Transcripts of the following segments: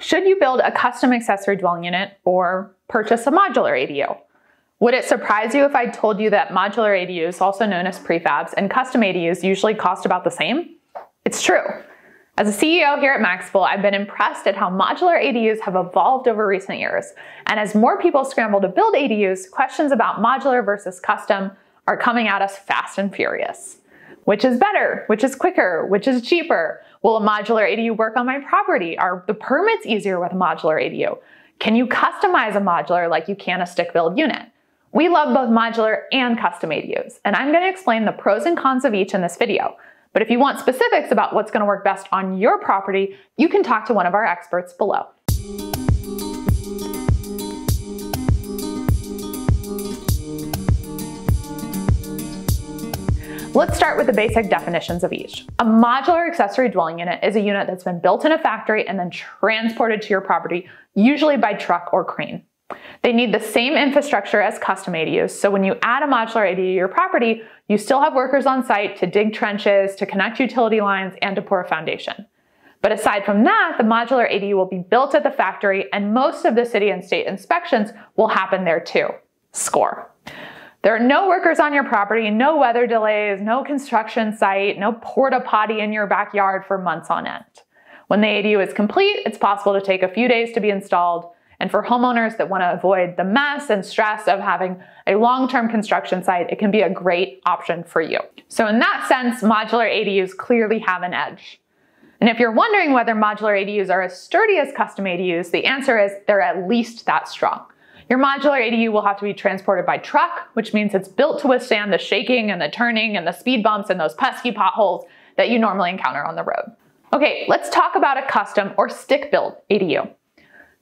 should you build a custom accessory dwelling unit or purchase a modular ADU? Would it surprise you if I told you that modular ADUs, also known as prefabs, and custom ADUs usually cost about the same? It's true. As a CEO here at Maxable, I've been impressed at how modular ADUs have evolved over recent years. And as more people scramble to build ADUs, questions about modular versus custom are coming at us fast and furious. Which is better? Which is quicker? Which is cheaper? Will a modular ADU work on my property? Are the permits easier with a modular ADU? Can you customize a modular like you can a stick-built unit? We love both modular and custom ADUs, and I'm going to explain the pros and cons of each in this video. But if you want specifics about what's going to work best on your property, you can talk to one of our experts below. Let's start with the basic definitions of each. A modular accessory dwelling unit is a unit that's been built in a factory and then transported to your property, usually by truck or crane. They need the same infrastructure as custom ADUs, so when you add a modular ADU to your property, you still have workers on site to dig trenches, to connect utility lines, and to pour a foundation. But aside from that, the modular ADU will be built at the factory, and most of the city and state inspections will happen there too. Score. There are no workers on your property, no weather delays, no construction site, no porta potty in your backyard for months on end. When the ADU is complete, it's possible to take a few days to be installed. And for homeowners that want to avoid the mess and stress of having a long-term construction site, it can be a great option for you. So in that sense, modular ADUs clearly have an edge. And if you're wondering whether modular ADUs are as sturdy as custom ADUs, the answer is they're at least that strong. Your modular ADU will have to be transported by truck, which means it's built to withstand the shaking and the turning and the speed bumps and those pesky potholes that you normally encounter on the road. Okay, let's talk about a custom or stick-built ADU.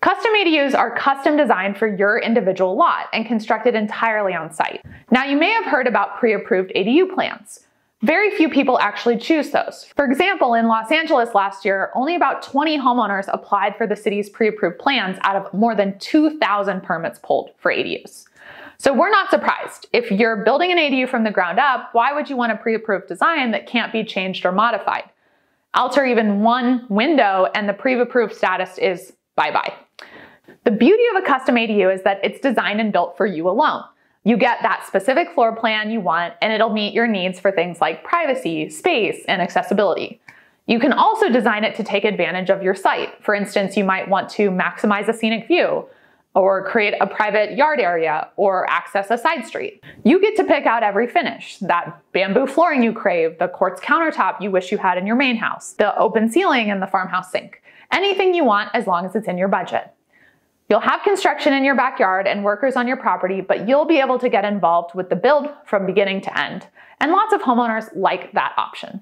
Custom ADUs are custom designed for your individual lot and constructed entirely on site. Now, you may have heard about pre-approved ADU plans. Very few people actually choose those. For example, in Los Angeles last year, only about 20 homeowners applied for the city's pre-approved plans out of more than 2,000 permits pulled for ADUs. So we're not surprised. If you're building an ADU from the ground up, why would you want a pre-approved design that can't be changed or modified? Alter even one window and the pre-approved status is bye-bye. The beauty of a custom ADU is that it's designed and built for you alone. You get that specific floor plan you want, and it'll meet your needs for things like privacy, space, and accessibility. You can also design it to take advantage of your site. For instance, you might want to maximize a scenic view, or create a private yard area, or access a side street. You get to pick out every finish, that bamboo flooring you crave, the quartz countertop you wish you had in your main house, the open ceiling and the farmhouse sink. Anything you want as long as it's in your budget. You'll have construction in your backyard and workers on your property, but you'll be able to get involved with the build from beginning to end. And lots of homeowners like that option.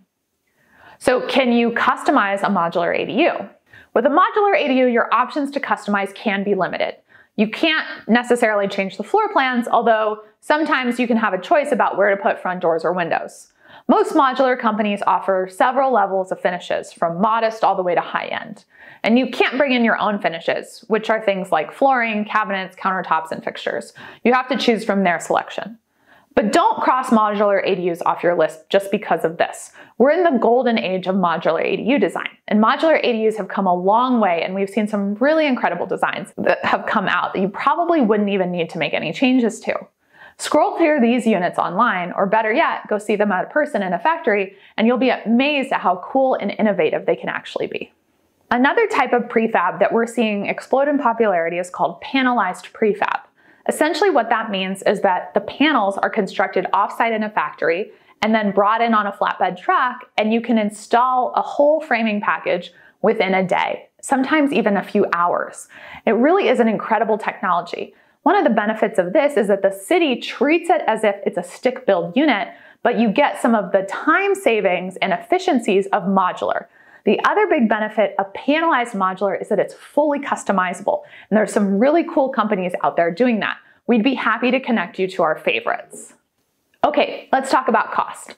So can you customize a modular ADU? With a modular ADU, your options to customize can be limited. You can't necessarily change the floor plans, although sometimes you can have a choice about where to put front doors or windows. Most modular companies offer several levels of finishes, from modest all the way to high-end. And you can't bring in your own finishes, which are things like flooring, cabinets, countertops, and fixtures. You have to choose from their selection. But don't cross modular ADUs off your list just because of this. We're in the golden age of modular ADU design, and modular ADUs have come a long way, and we've seen some really incredible designs that have come out that you probably wouldn't even need to make any changes to. Scroll through these units online, or better yet, go see them in person in a factory, and you'll be amazed at how cool and innovative they can actually be. Another type of prefab that we're seeing explode in popularity is called panelized prefab. Essentially what that means is that the panels are constructed offsite in a factory and then brought in on a flatbed truck, and you can install a whole framing package within a day, sometimes even a few hours. It really is an incredible technology. One of the benefits of this is that the city treats it as if it's a stick-built unit, but you get some of the time savings and efficiencies of modular. The other big benefit of panelized modular is that it's fully customizable, and there's some really cool companies out there doing that. We'd be happy to connect you to our favorites. Okay, let's talk about cost.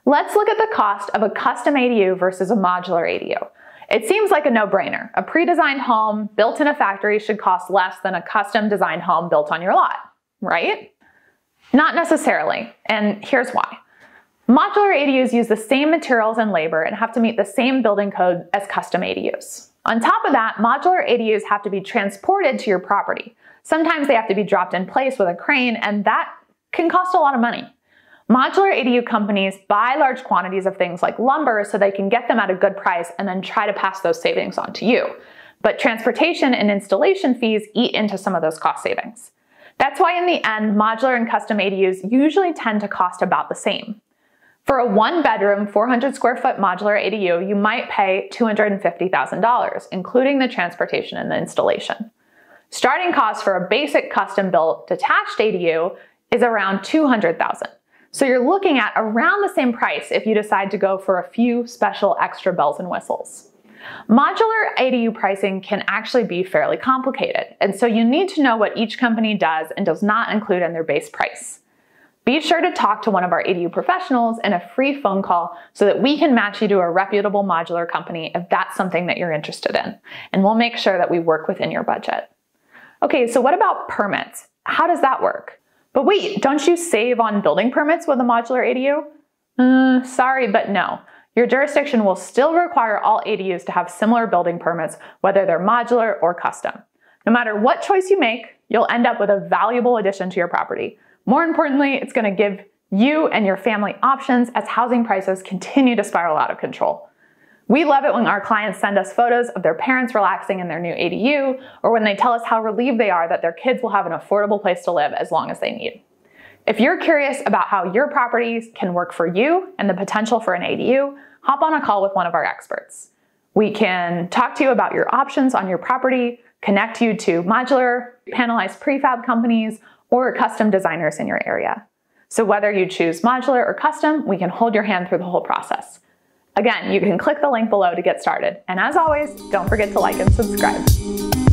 Let's look at the cost of a custom ADU versus a modular ADU. It seems like a no-brainer. A pre-designed home built in a factory should cost less than a custom designed home built on your lot, right? Not necessarily, and here's why. Modular ADUs use the same materials and labor and have to meet the same building code as custom ADUs. On top of that, modular ADUs have to be transported to your property. Sometimes they have to be dropped in place with a crane, and that can cost a lot of money. Modular ADU companies buy large quantities of things like lumber so they can get them at a good price and then try to pass those savings on to you. But transportation and installation fees eat into some of those cost savings. That's why in the end, modular and custom ADUs usually tend to cost about the same. For a 1-bedroom, 400 square foot modular ADU, you might pay $250,000, including the transportation and the installation. Starting costs for a basic custom-built detached ADU is around $200,000. So you're looking at around the same price if you decide to go for a few special extra bells and whistles. Modular ADU pricing can actually be fairly complicated, and so you need to know what each company does and does not include in their base price. Be sure to talk to one of our ADU professionals in a free phone call so that we can match you to a reputable modular company if that's something that you're interested in, and we'll make sure that we work within your budget. Okay, so what about permits? How does that work? But wait, don't you save on building permits with a modular ADU? Sorry, but no. Your jurisdiction will still require all ADUs to have similar building permits, whether they're modular or custom. No matter what choice you make, you'll end up with a valuable addition to your property. More importantly, it's going to give you and your family options as housing prices continue to spiral out of control. We love it when our clients send us photos of their parents relaxing in their new ADU, or when they tell us how relieved they are that their kids will have an affordable place to live as long as they need. If you're curious about how your properties can work for you and the potential for an ADU, hop on a call with one of our experts. We can talk to you about your options on your property, connect you to modular, panelized prefab companies, or custom designers in your area. So whether you choose modular or custom, we can hold your hand through the whole process. Again, you can click the link below to get started. And as always, don't forget to like and subscribe.